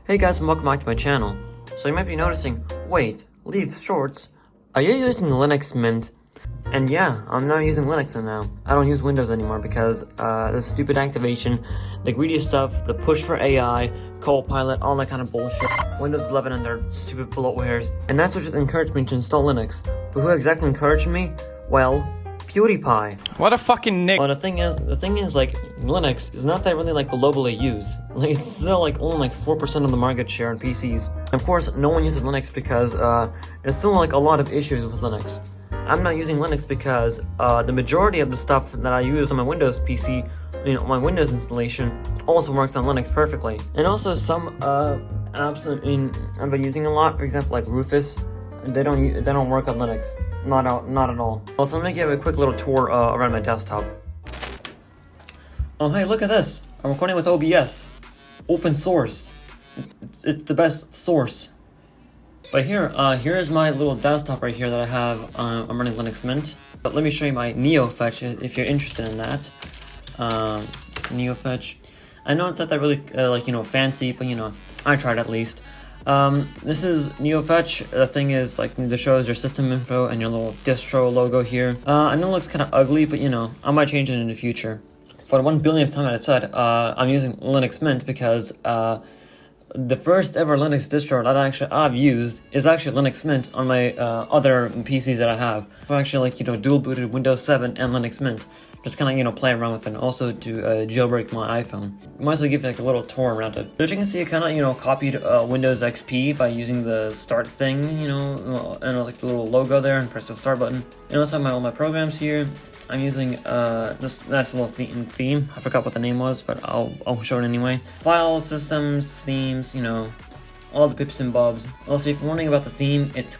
Hey guys, and welcome back to my channel. So you might be noticing, wait, leave shorts? Are you using Linux Mint? And yeah, I'm not using Linux now. I don't use Windows anymore because the stupid activation, the greedy stuff, the push for AI, Copilot, all that kind of bullshit. Windows 11 and their stupid bloatwares. And that's what just encouraged me to install Linux. But who exactly encouraged me? Well, PewDiePie. What a fucking nick. Well, the thing is like, Linux is not that really like globally used. Like, it's still like only like 4% of the market share on PCs. Of course, no one uses Linux because there's still like a lot of issues with Linux. I'm not using Linux because the majority of the stuff that I use on my Windows PC, my Windows installation, also works on Linux perfectly. And also some apps I've been using a lot, for example, like Rufus, they don't work on Linux. Not at all. Also, let me give a quick little tour around my desktop. Oh hey, look at this! I'm recording with OBS. Open source. It's the best source. But here's my little desktop right here that I have. I'm running Linux Mint. But let me show you my NeoFetch if you're interested in that. NeoFetch. I know it's not that really fancy, but I tried at least. This is NeoFetch. The thing is, like, this shows your system info and your little distro logo here. I know it looks kind of ugly, but I might change it in the future. For the 1 billionth time that I said, I'm using Linux Mint because the first ever Linux distro that I've used is actually Linux Mint on my other PCs that I have. I'm actually dual booted Windows 7 and Linux Mint. Just kind of play around with it, and also to jailbreak my iPhone. Might as well give like a little tour around it. As you can see, I kind of copied Windows XP by using the start thing, and like the little logo there, and press the start button. And also have all my programs here. I'm using this nice little theme. I forgot what the name was, but I'll show it anyway. File systems, themes, all the pips and bobs. Also, if you're wondering about the theme, it's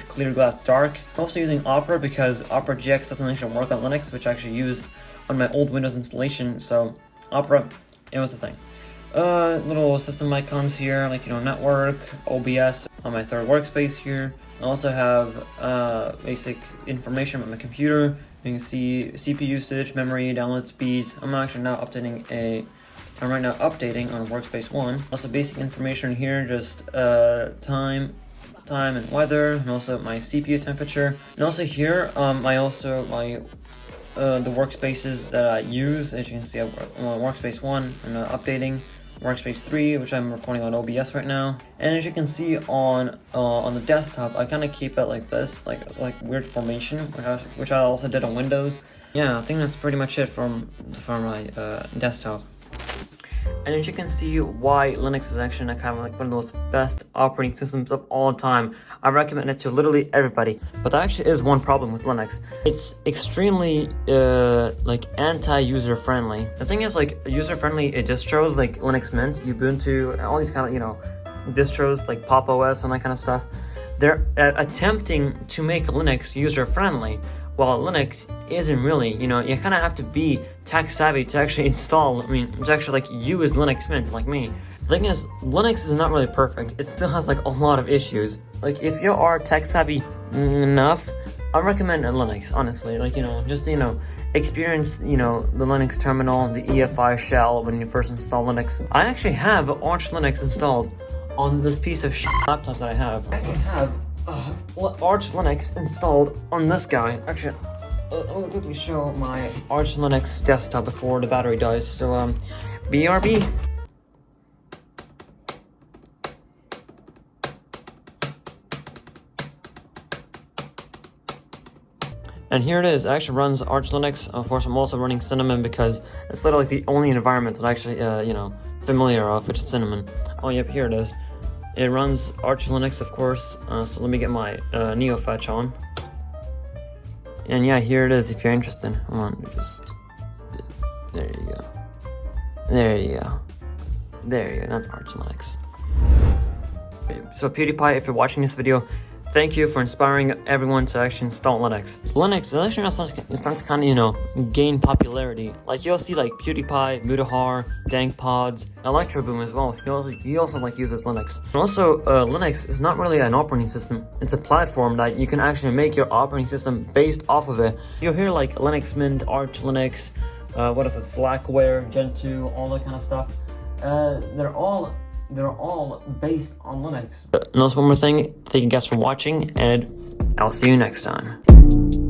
clear glass dark. I'm also using Opera because Opera GX doesn't actually work on Linux, which I actually used on my old Windows installation. So Opera, it was the thing. Little system icons here, like network, OBS on my third workspace here. I also have basic information about my computer. You can see CPU usage, memory, download speeds. I'm right now updating on workspace 1. Also basic information here, just time and weather, and also my CPU temperature. And also here, the workspaces that I use. As you can see, I'm on workspace 1 and updating. Workspace 3, which I'm recording on OBS right now. And as you can see on the desktop, I kind of keep it like this, like weird formation, which I also did on Windows. Yeah, I think that's pretty much it for my desktop. And as you can see, why Linux is actually kind of like one of those best operating systems of all time. I recommend it to literally everybody. But there actually is one problem with Linux. It's extremely anti-user friendly. The thing is, like, user-friendly distros like Linux Mint, Ubuntu, all these kind of distros like Pop! OS and that kind of stuff. They're attempting to make Linux user-friendly. While Linux isn't really, you kind of have to be tech savvy to actually to actually use Linux Mint like me. The thing is, Linux is not really perfect. It still has a lot of issues. Like, if you are tech savvy enough, I recommend Linux, honestly. Experience, the Linux terminal, the EFI shell when you first install Linux. I actually have Arch Linux installed on this piece of laptop that I have. I actually have Arch Linux installed on this guy. Actually, let me quickly show my Arch Linux desktop before the battery dies. So, BRB. And here it is. It actually runs Arch Linux. Of course, I'm also running Cinnamon because it's literally the only environment that I actually, familiar of, which is Cinnamon. Oh, yep, here it is. It runs Arch Linux, of course, so let me get my NeoFetch on. And yeah, here it is if you're interested. Hold on, there you go. There you go. There you go, that's Arch Linux. So PewDiePie, if you're watching this video, thank you for inspiring everyone to actually install Linux. Linux is actually starting to kind of, gain popularity. Like, you'll see PewDiePie, Mutahar, Dankpods, Electroboom as well. He also uses Linux. And also, Linux is not really an operating system. It's a platform that you can actually make your operating system based off of it. You'll hear Linux Mint, Arch Linux, Slackware, Gen 2, all that kind of stuff. They're all they're all based on Linux. And also one more thing, thank you guys for watching, and I'll see you next time.